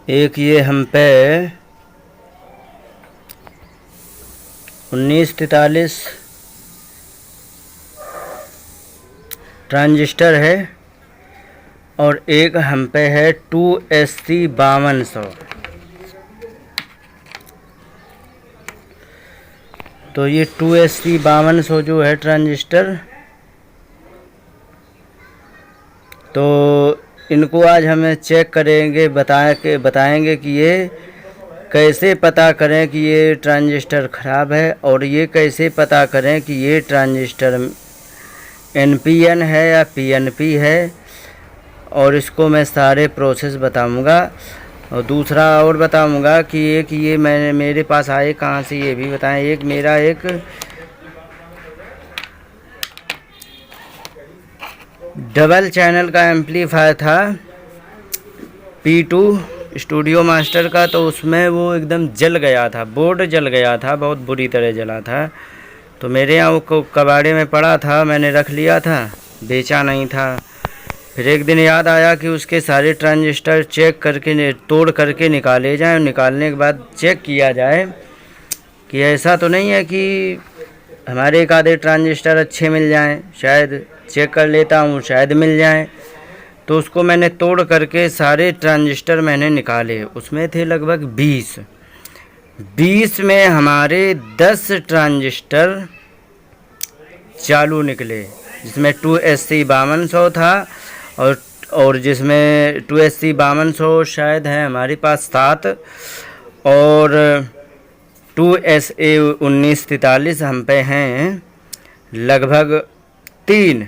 एक ये हम पे 1943 ट्रांजिस्टर है और एक हम पे है 2SC 5200। तो ये 2SC 5200 जो है ट्रांजिस्टर, तो इनको आज हमें चेक करेंगे, बताएंगे कि ये कैसे पता करें कि ये ट्रांजिस्टर ख़राब है, और ये कैसे पता करें कि ये ट्रांजिस्टर NPN है या PNP है। और इसको मैं सारे प्रोसेस बताऊंगा, और दूसरा और बताऊंगा कि ये मेरे पास आए कहाँ से, ये भी बताएं। एक मेरा एक डबल चैनल का एम्पलीफायर था P2 स्टूडियो मास्टर का, तो उसमें वो एकदम जल गया था, बोर्ड जल गया था, बहुत बुरी तरह जला था। तो मेरे यहाँ वो कबाड़े में पड़ा था, मैंने रख लिया था, बेचा नहीं था। फिर एक दिन याद आया कि उसके सारे ट्रांजिस्टर चेक करके, तोड़ करके निकाले जाएं। निकालने के बाद चेक किया जाए कि ऐसा तो नहीं है कि हमारे एक आधे ट्रांजिस्टर अच्छे मिल जाएं। शायद चेक कर लेता हूँ, शायद मिल जाएं। तो उसको मैंने तोड़ करके सारे ट्रांजिस्टर मैंने निकाले। उसमें थे लगभग 20 में हमारे 10 ट्रांजिस्टर चालू निकले, जिसमें 2SC 5200 था, और जिसमें 2SC 5200 शायद है हमारे पास 7, और 2SA 1943 हम पे हैं लगभग 3।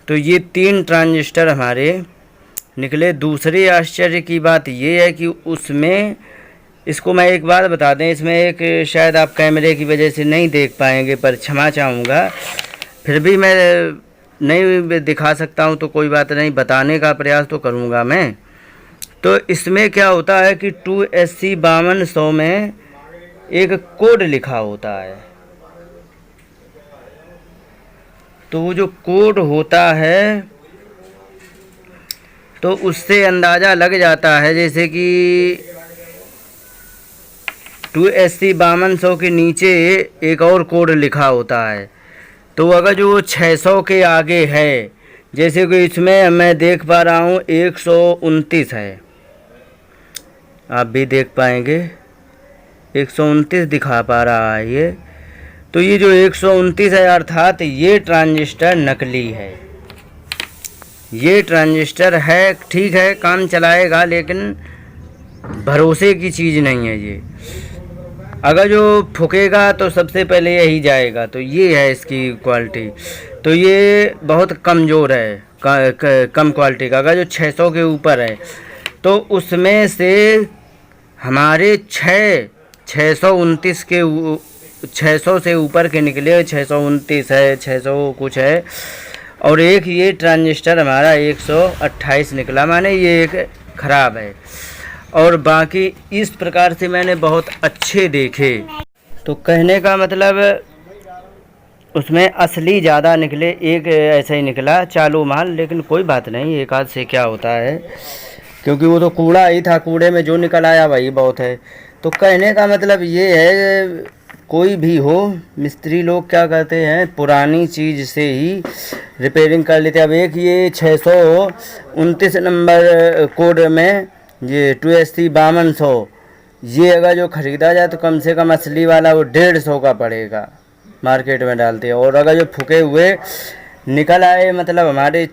तो ये 3 ट्रांजिस्टर हमारे निकले। दूसरी आश्चर्य की बात ये है कि उसमें, इसको मैं एक बात बता दें, इसमें एक, शायद आप कैमरे की वजह से नहीं देख पाएंगे, पर क्षमा चाहूँगा, फिर भी मैं नहीं दिखा सकता हूँ तो कोई बात नहीं, बताने का प्रयास तो करूँगा मैं। तो इसमें क्या होता है कि 2SC 5200 में एक कोड लिखा होता है। तो वो जो कोड होता है, तो उससे अंदाज़ा लग जाता है, जैसे कि 2SC 5200 के नीचे एक और कोड लिखा होता है। तो अगर जो 600 के आगे है, जैसे कि इसमें मैं देख पा रहा हूँ 129 है, आप भी देख पाएंगे 129 दिखा पा रहा है ये। तो ये जो 129 है, अर्थात ये ट्रांजिस्टर नकली है। ये ट्रांजिस्टर है, ठीक है, काम चलाएगा, लेकिन भरोसे की चीज़ नहीं है ये। अगर जो फूकेगा तो सबसे पहले यही जाएगा। तो ये है इसकी क्वालिटी। तो ये बहुत कमज़ोर है, कम क्वालिटी का। अगर जो 600 के ऊपर है, तो उसमें से हमारे 629 से ऊपर के निकले, 629 है, 600 कुछ है, और एक ये ट्रांजिस्टर हमारा 128 निकला, माने ये एक ख़राब है। और बाकी इस प्रकार से मैंने बहुत अच्छे देखे। तो कहने का मतलब, उसमें असली ज़्यादा निकले, एक ऐसा ही निकला चालू माल। लेकिन कोई बात नहीं, एक आध से क्या होता है, क्योंकि वो तो कूड़ा ही था, कूड़े में जो निकल आया वही बहुत है। तो कहने का मतलब ये है, कोई भी हो, मिस्त्री लोग क्या करते हैं, पुरानी चीज़ से ही रिपेयरिंग कर लेते हैं। अब एक ये 629 नंबर कोड में ये 2SC 5200, ये अगर जो ख़रीदा जाए तो कम से कम असली वाला वो 150 का पड़ेगा, मार्केट में डालते हैं। और अगर जो फूके हुए निकल आए, मतलब हमारे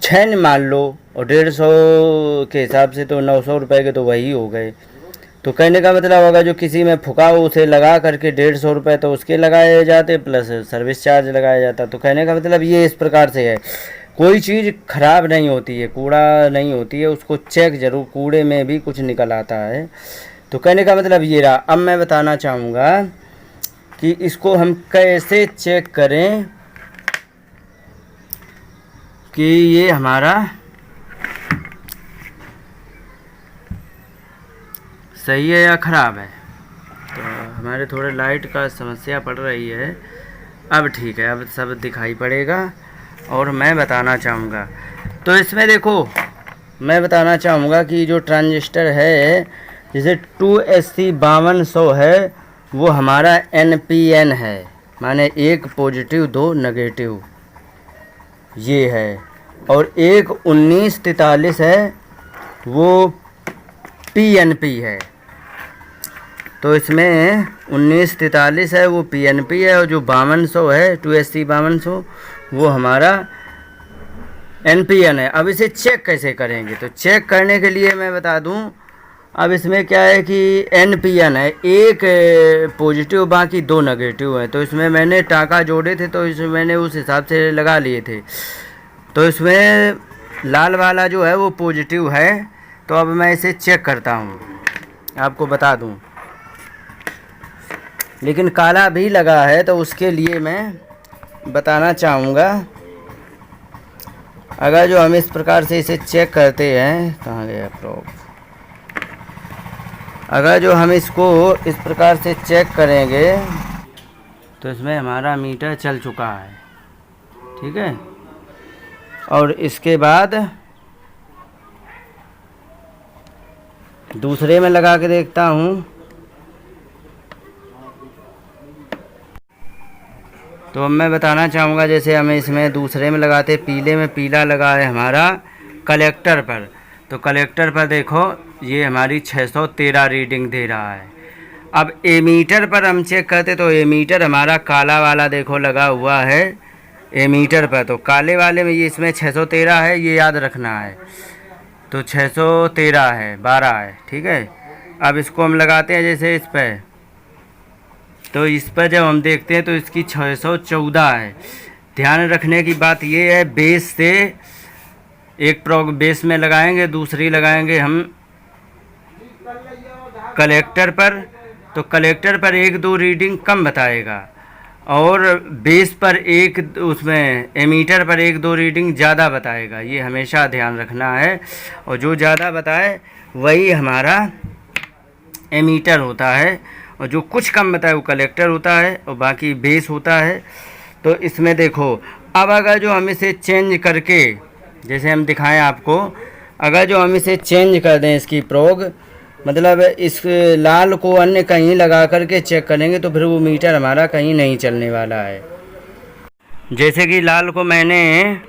6 मान लो, और 150 के हिसाब से तो 900 रुपये के तो वही हो गए। तो कहने का मतलब, अगर जो किसी में फुका उसे लगा करके 150 रुपये तो उसके लगाए जाते, प्लस सर्विस चार्ज लगाया जाता। तो कहने का मतलब ये इस प्रकार से है, कोई चीज़ ख़राब नहीं होती है, कूड़ा नहीं होती है, उसको चेक ज़रूर, कूड़े में भी कुछ निकल आता है। तो कहने का मतलब ये रहा। अब मैं बताना चाहूँगा कि इसको हम कैसे चेक करें कि ये हमारा सही है या ख़राब है। तो हमारे थोड़े लाइट का समस्या पड़ रही है। अब ठीक है, अब सब दिखाई पड़ेगा और मैं बताना चाहूँगा। तो इसमें देखो, मैं बताना चाहूँगा कि जो ट्रांजिस्टर है जैसे 2SC 5200 है वो हमारा NPN है, माने एक पॉजिटिव दो नेगेटिव ये है। और एक 1943 है वो PNP है। तो इसमें 1943 है वो PNP है, और जो 5200 है 2SC 5200 वो हमारा NPN है। अब इसे चेक कैसे करेंगे, तो चेक करने के लिए मैं बता दूं, अब इसमें क्या है कि NPN है, एक पॉजिटिव बाकी दो नेगेटिव है। तो इसमें मैंने टाका जोड़े थे तो इसमें मैंने उस हिसाब से लगा लिए थे। तो इसमें लाल वाला जो है वो पॉजिटिव है। तो अब मैं इसे चेक करता हूँ, आपको बता दूँ। लेकिन काला भी लगा है तो उसके लिए मैं बताना चाहूँगा। अगर जो हम इस प्रकार से इसे चेक करते हैं, कहाँ गया प्रोब, अगर जो हम इसको इस प्रकार से चेक करेंगे तो इसमें हमारा मीटर चल चुका है, ठीक है। और इसके बाद दूसरे में लगा के देखता हूँ, तो अब मैं बताना चाहूँगा जैसे हमें इसमें दूसरे में लगाते, पीले में पीला लगा है हमारा कलेक्टर पर। तो कलेक्टर पर देखो ये हमारी 613 रीडिंग दे रहा है। अब एमीटर पर हम चेक करते तो एमीटर हमारा काला वाला देखो लगा हुआ है एमीटर पर। तो काले वाले में ये इसमें 613 है, ये याद रखना है। तो 613 है, 12 है, ठीक है। अब इसको हम लगाते हैं जैसे इस पर, तो इस पर जब हम देखते हैं तो इसकी 614 है। ध्यान रखने की बात ये है, बेस से एक प्रोग बेस में लगाएंगे, दूसरी लगाएंगे हम कलेक्टर पर। तो कलेक्टर पर एक दो रीडिंग कम बताएगा और बेस पर एक, उसमें एमीटर पर एक दो रीडिंग ज़्यादा बताएगा। ये हमेशा ध्यान रखना है। और जो ज़्यादा बताए वही हमारा एमीटर होता है, और जो कुछ कम बताए वो कलेक्टर होता है और बाकी बेस होता है। तो इसमें देखो, अब अगर जो हम इसे चेंज करके, जैसे हम दिखाएं आपको, अगर जो हम इसे चेंज कर दें इसकी प्रोग, मतलब इस लाल को अन्य कहीं लगा करके चेक करेंगे तो फिर वो मीटर हमारा कहीं नहीं चलने वाला है। जैसे कि लाल को मैंने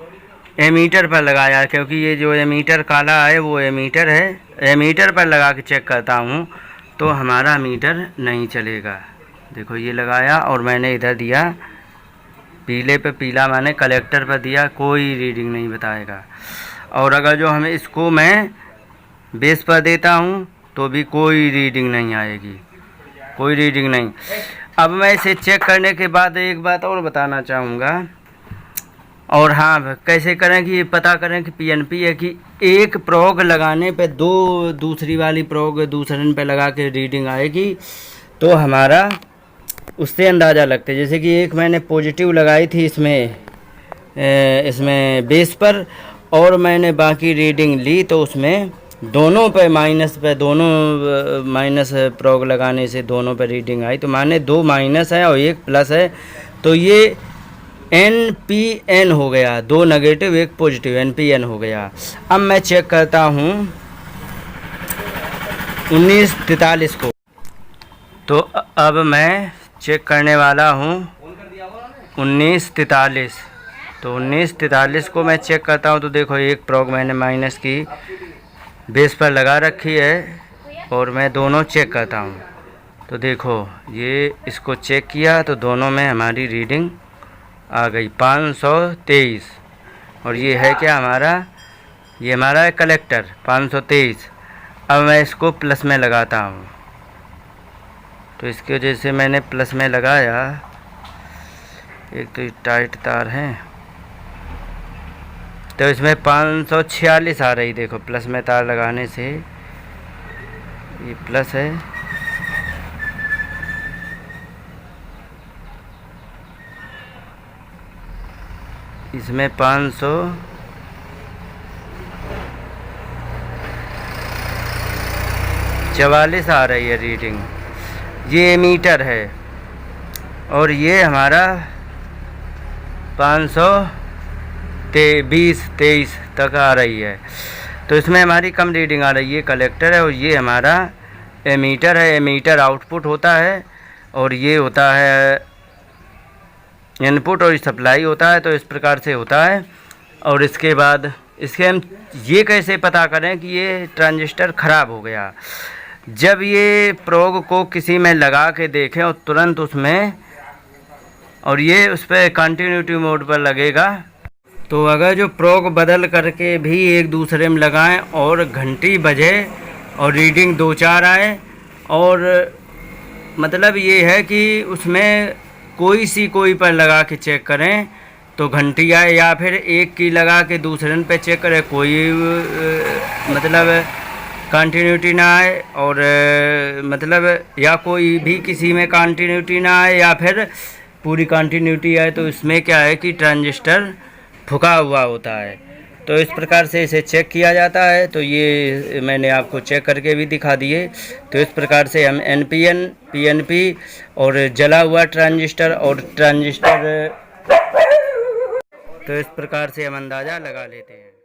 एमीटर पर लगाया, क्योंकि ये जो एमीटर काला है वो एमीटर है, एमीटर पर लगा के चेक करता हूँ तो हमारा मीटर नहीं चलेगा। देखो ये लगाया और मैंने इधर दिया पीले पे, पीला मैंने कलेक्टर पर दिया, कोई रीडिंग नहीं बताएगा। और अगर जो हमें इसको मैं बेस पर देता हूँ तो भी कोई रीडिंग नहीं आएगी, कोई रीडिंग नहीं। अब मैं इसे चेक करने के बाद एक बात और बताना चाहूँगा, और हाँ कैसे करें कि पता करें कि PNP है कि एक प्रोग लगाने पे दो दूसरी वाली प्रोग दूसरे पे लगा के रीडिंग आएगी, तो हमारा उससे अंदाज़ा लगता है। जैसे कि एक मैंने पॉजिटिव लगाई थी इसमें बेस पर, और मैंने बाकी रीडिंग ली तो उसमें दोनों पे माइनस पे, दोनों माइनस प्रोग लगाने से दोनों पे रीडिंग आई। तो माने दो माइनस है और एक प्लस है, तो ये NPN हो गया, दो नेगेटिव एक पॉजिटिव, NPN हो गया। अब मैं चेक करता हूँ 1943 को। तो अब मैं चेक करने वाला हूँ 1943। तो 1943 को मैं चेक करता हूँ तो देखो एक प्रोग मैंने माइनस की बेस पर लगा रखी है और मैं दोनों चेक करता हूँ। तो देखो ये इसको चेक किया तो दोनों में हमारी रीडिंग आ गई 523। और ये है क्या हमारा, ये हमारा है कलेक्टर 523। अब मैं इसको प्लस में लगाता हूँ, तो इसकी वजह से मैंने प्लस में लगाया। एक तो ये टाइट तार हैं तो इसमें 546 आ रही, देखो प्लस में तार लगाने से ये प्लस है। इसमें 544 आ रही है रीडिंग। ये मीटर है और ये हमारा 523 तक आ रही है। तो इसमें हमारी कम रीडिंग आ रही है। कलेक्टर है और ये हमारा एमीटर है। एमीटर आउटपुट होता है और ये होता है इनपुट और सप्लाई होता है। तो इस प्रकार से होता है। और इसके बाद इसके हम ये कैसे पता करें कि ये ट्रांजिस्टर ख़राब हो गया, जब ये प्रोग को किसी में लगा के देखें और तुरंत उसमें और ये उस पर कंटिन्यूटी मोड पर लगेगा। तो अगर जो प्रोग बदल करके भी एक दूसरे में लगाएं और घंटी बजे और रीडिंग 2-4 आए, और मतलब ये है कि उसमें कोई पर लगा के चेक करें तो घंटी आए, या फिर एक की लगा के दूसरे पे चेक करें कोई मतलब कंटिन्यूटी ना आए, और मतलब या कोई भी किसी में कंटिन्यूटी ना आए या फिर पूरी कंटिन्यूटी आए, तो इसमें क्या है कि ट्रांजिस्टर फूका हुआ होता है। तो इस प्रकार से इसे चेक किया जाता है। तो ये मैंने आपको चेक करके भी दिखा दिए। तो इस प्रकार से हम NPN, PNP और जला हुआ ट्रांजिस्टर और ट्रांजिस्टर, तो इस प्रकार से हम अंदाज़ा लगा लेते हैं।